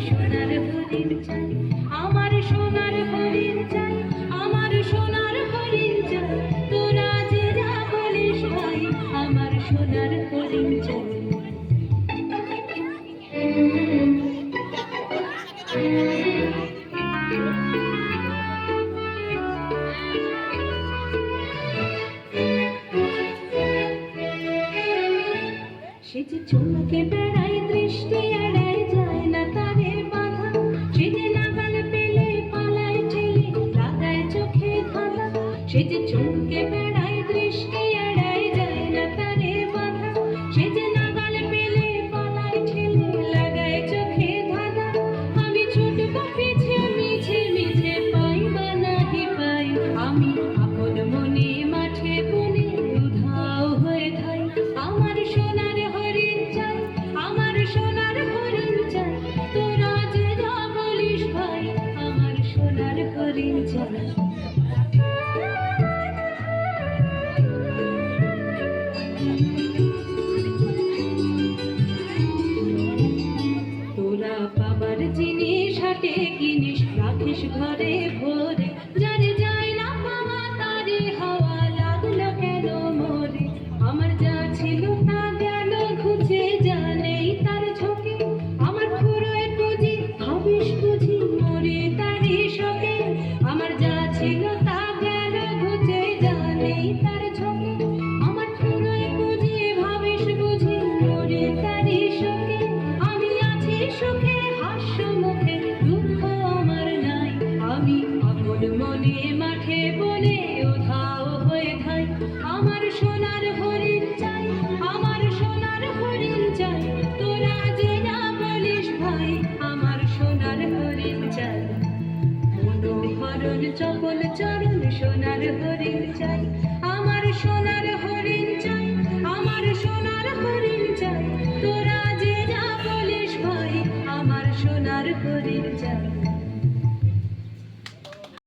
সোনার হরিণ চাই, আমার সোনার হরিণ চাই, আমার সোনার হরিণ চাই, তোরা যে যা বলিস ভাই, আমার সোনার হরিণ চাই। সে যে চোখে বেড়ায় দৃষ্টি এড়ায় যায় না তারে বাধা, সে যে নাগাল পেলে পালায় ঠেলে লাগায় চোখে ধাঁধা, সে যে চোখে বেড়ায় দৃষ্টি এড়ায় যায় না তারে বাধা, সে যে নাগাল পেলে পালায় ঠেলে লাগায় চোখে ধাঁধা। আমি ছুটব পিছে মিছে মিছে পাই বা নাহি পাই, আমি আপন মনে মাঠে বনে উধাও হয়ে থাই। আমার সোনার হরিণ চাই, আমার সোনার হরিণ চাই, তোরা যে যা বলিস ভাই, আমার সোনার হরিণ চাই। তোরা পাবার জিনিস হাটে কিনিস, রাখিস ঘরে ভরে, যারে যায় না পাওয়া তারে হাওয়া লাগলো কেন মরে। আমার যা ছিল তা গেল ঘুচে, জানেই তার ঝোঁকে, আমার ফুরোয় বুঝি ভাবিস বুঝি মরে তারই শোকে। আমার যা ছিল তা গেল ঘুচে, জানেই তার ঝোঁকে, আমার ফুরোয় বুঝি ভাবিস বুঝি মরে তারই শোকে। আমি আছি সুখে হাস্য মুখে, দুঃখ আমার নাই, আমি আপন মনে মাঠে বনে উধাও হয়ে ধাই। আমার সোনার হরিণ চাই, আমার সোনার হরিণ চাই, তোরা যে যা বলিস ভাই, আমার সোনার হরিণ চাই। মনোহরণ চপল চরণ সোনার হরিণ চাই, আমার সোনার হরিণ চাই, আমার সোনার হরিণ চাই, তোরা যে যা বলিস ভাই, আমার সোনার হরিণ চাই।